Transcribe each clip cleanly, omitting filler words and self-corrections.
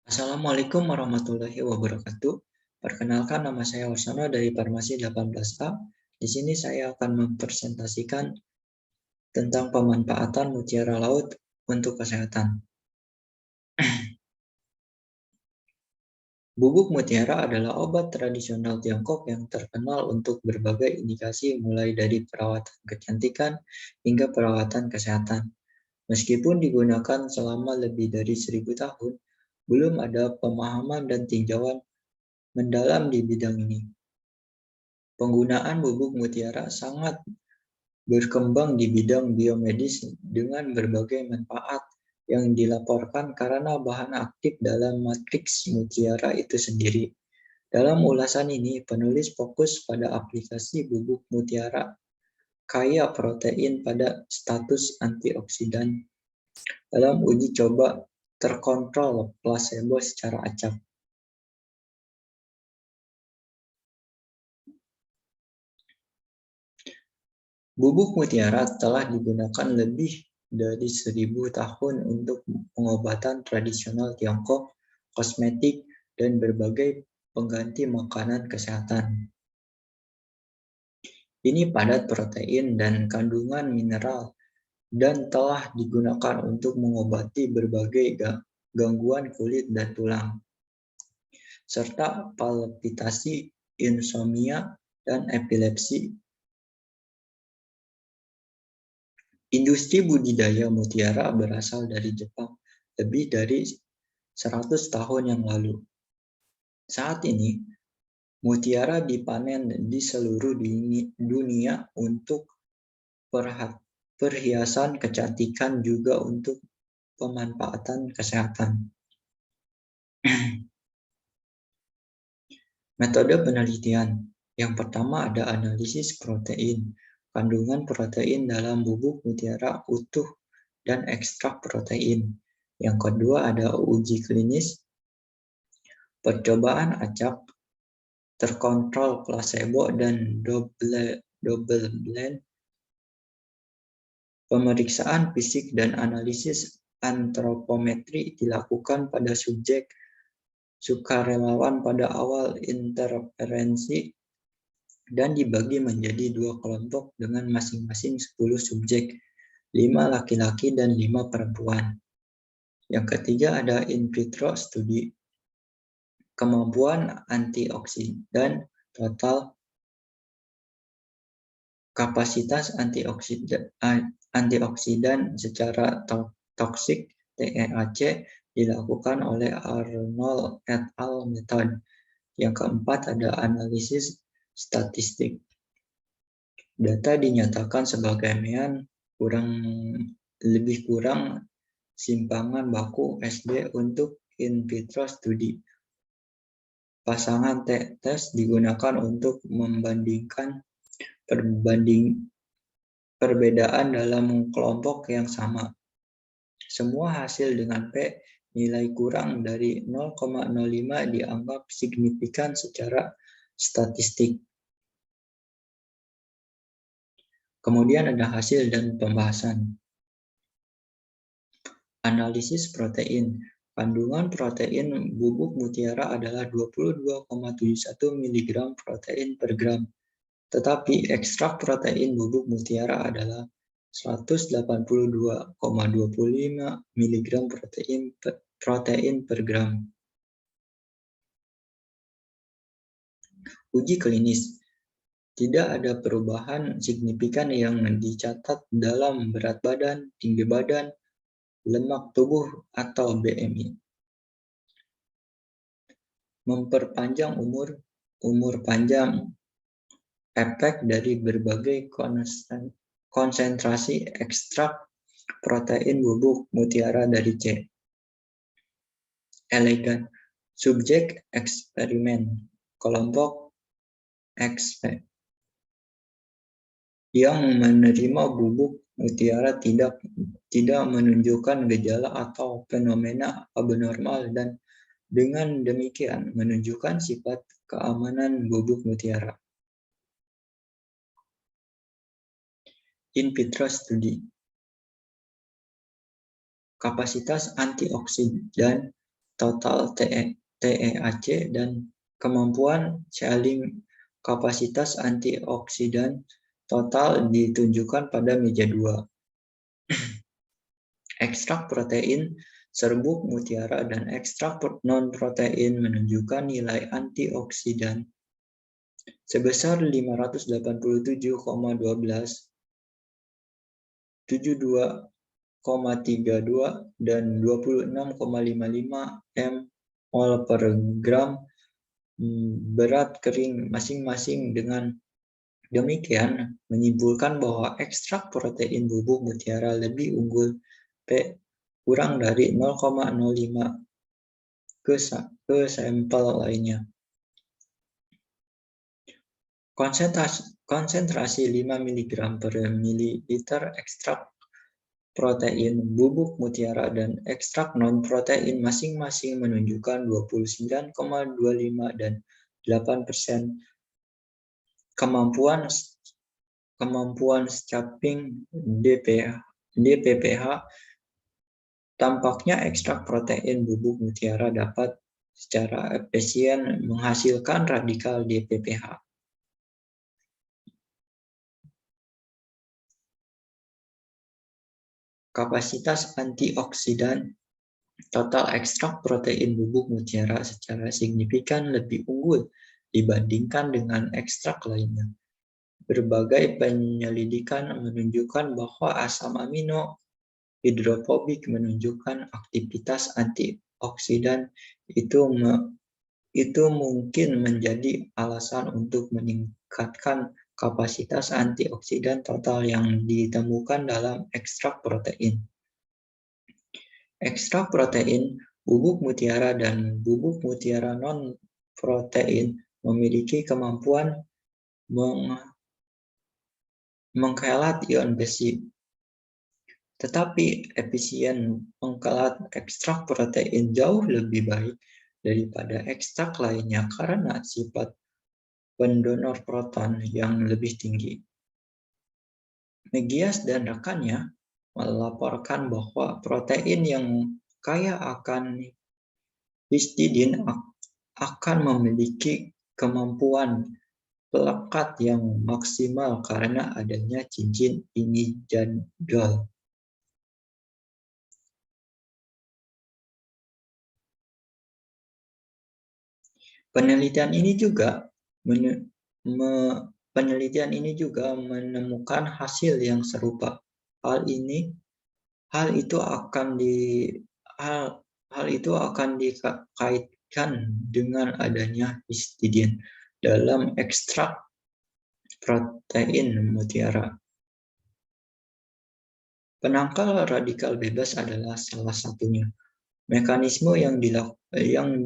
Assalamualaikum warahmatullahi wabarakatuh. Perkenalkan, nama saya Warsono dari Farmasi 18A. Di sini saya akan mempresentasikan tentang pemanfaatan mutiara laut untuk kesehatan. Bubuk mutiara adalah obat tradisional Tiongkok yang terkenal untuk berbagai indikasi mulai dari perawatan kecantikan hingga perawatan kesehatan. Meskipun digunakan selama lebih dari 1000 tahun, belum ada pemahaman dan tinjauan mendalam di bidang ini. Penggunaan bubuk mutiara sangat berkembang di bidang biomedis dengan berbagai manfaat yang dilaporkan karena bahan aktif dalam matriks mutiara itu sendiri. Dalam ulasan ini, penulis fokus pada aplikasi bubuk mutiara kaya protein pada status antioksidan dalam uji coba terkontrol plasebo secara acak. Bubuk mutiara telah digunakan lebih dari 1000 tahun untuk pengobatan tradisional Tiongkok, kosmetik, dan berbagai pengganti makanan kesehatan. Ini padat protein dan kandungan mineral dan telah digunakan untuk mengobati berbagai gangguan kulit dan tulang, serta palpitasi, insomnia, dan epilepsi. Industri budidaya mutiara berasal dari Jepang lebih dari 100 tahun yang lalu. Saat ini, mutiara dipanen di seluruh dunia untuk perhiasan kecantikan, juga untuk pemanfaatan kesehatan. Metode penelitian. Yang pertama ada analisis protein. Kandungan protein dalam bubuk mutiara utuh dan ekstrak protein. Yang kedua ada uji klinis, percobaan acak, terkontrol plasebo dan double blind, pemeriksaan fisik dan analisis antropometri dilakukan pada subjek sukarelawan pada awal interferensi dan dibagi menjadi 2 kelompok dengan masing-masing 10 subjek, 5 laki-laki dan 5 perempuan. Yang ketiga ada in vitro studi, kemampuan antioksidan total, kapasitas antioksidan secara toksik TEAC dilakukan oleh Arnold et al. Method. Yang keempat ada analisis statistik. Data dinyatakan sebagaimana lebih kurang simpangan baku SD untuk in vitro studi. Pasangan t-test digunakan untuk membandingkan perbedaan dalam kelompok yang sama. Semua hasil dengan P nilai kurang dari 0,05 dianggap signifikan secara statistik. Kemudian ada hasil dan pembahasan. Analisis protein. Kandungan protein bubuk mutiara adalah 22,71 mg protein per gram. Tetapi ekstrak protein bubuk mutiara adalah 182,25 mg protein per gram. Uji klinis. Tidak ada perubahan signifikan yang dicatat dalam berat badan, tinggi badan, lemak tubuh, atau BMI. Memperpanjang umur panjang. Efek dari berbagai konsentrasi ekstrak protein bubuk mutiara dari C. Elegan. Subjek eksperimen. Kelompok XP yang menerima bubuk mutiara tidak menunjukkan gejala atau fenomena abnormal dan dengan demikian menunjukkan sifat keamanan bubuk mutiara. In vitro studi. Kapasitas antioksidan total TEAC, dan kemampuan saling kapasitas antioksidan total ditunjukkan pada meja 2. Ekstrak protein serbuk mutiara dan ekstrak non-protein menunjukkan nilai antioksidan sebesar 587,12, 72,32, dan 26,55 mol per gram berat kering masing-masing. Dengan demikian, menyimpulkan bahwa ekstrak protein bubuk mutiara lebih unggul P kurang dari 0,05 ke sampel lainnya. Konsentrasi 5 mg per mililiter ekstrak protein bubuk mutiara dan ekstrak non-protein masing-masing menunjukkan 29,25 dan 8% kemampuan scapping DPPH. Tampaknya ekstrak protein bubuk mutiara dapat secara efisien menghasilkan radikal DPPH. Kapasitas antioksidan total ekstrak protein bubuk mutiara secara signifikan lebih unggul dibandingkan dengan ekstrak lainnya. Berbagai penyelidikan menunjukkan bahwa asam amino hidrofobik menunjukkan aktivitas antioksidan itu mungkin menjadi alasan untuk meningkatkan kapasitas antioksidan total yang ditemukan dalam ekstrak protein. Ekstrak protein bubuk mutiara dan bubuk mutiara non-protein memiliki kemampuan mengkelat ion besi, tetapi efisien mengkelat ekstrak protein jauh lebih baik daripada ekstrak lainnya karena sifat pendonor proton yang lebih tinggi. Megias dan rekannya melaporkan bahwa protein yang kaya akan histidin akan memiliki kemampuan pelekat yang maksimal karena adanya cincin imidazole. Penelitian ini juga menemukan hasil yang serupa. Hal itu akan dikaitkan dengan adanya histidin dalam ekstrak protein mutiara. Penangkal radikal bebas adalah salah satunya. Mekanisme yang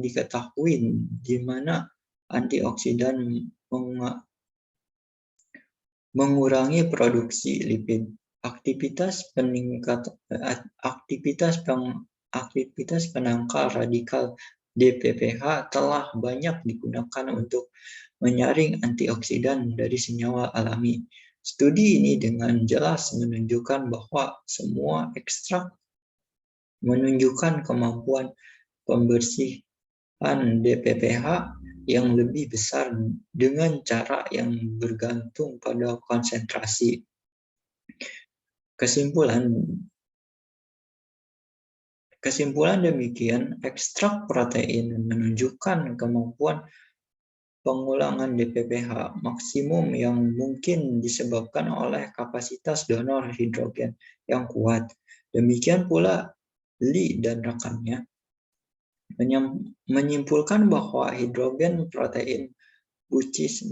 diketahui di mana antioksidan mengurangi produksi lipid. Aktivitas penangkal radikal DPPH telah banyak digunakan untuk menyaring antioksidan dari senyawa alami. Studi ini dengan jelas menunjukkan bahwa semua ekstrak menunjukkan kemampuan pembersihan DPPH yang lebih besar dengan cara yang bergantung pada konsentrasi. Kesimpulan demikian, ekstrak protein menunjukkan kemampuan pengulangan DPPH maksimum yang mungkin disebabkan oleh kapasitas donor hidrogen yang kuat. Demikian pula Li dan rekannya menyimpulkan bahwa hidrogen protein bucis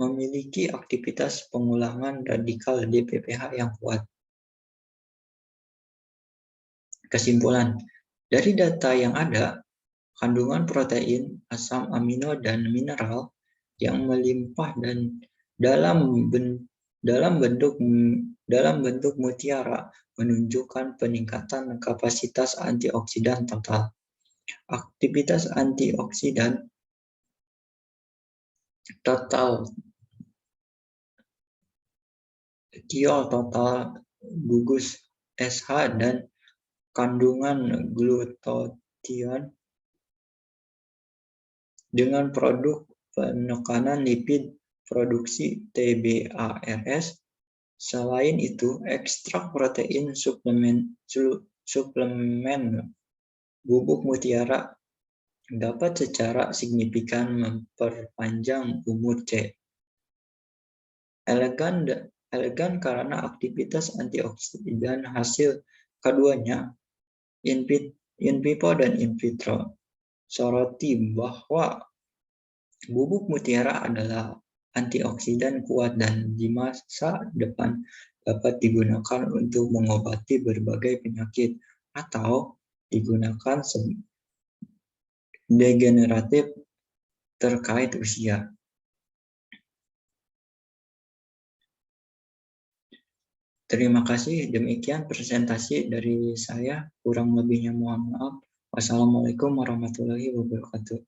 memiliki aktivitas pengulangan radikal DPPH yang kuat. Kesimpulan, dari data yang ada, kandungan protein, asam amino, dan mineral yang melimpah dan dalam bentuk mutiara menunjukkan peningkatan kapasitas antioksidan total. Aktivitas antioksidan total, thiol total, gugus SH, dan kandungan glutathione dengan produk penekanan lipid produksi TBARS. Selain itu, ekstrak protein suplemen bubuk mutiara dapat secara signifikan memperpanjang umur C. Elegan karena aktivitas antioksidan hasil keduanya in vivo dan in vitro. Soroti bahwa bubuk mutiara adalah antioksidan kuat dan di masa depan dapat digunakan untuk mengobati berbagai penyakit atau digunakan degeneratif terkait usia. Terima kasih, demikian presentasi dari saya. Kurang lebihnya mohon maaf. Wassalamualaikum warahmatullahi wabarakatuh.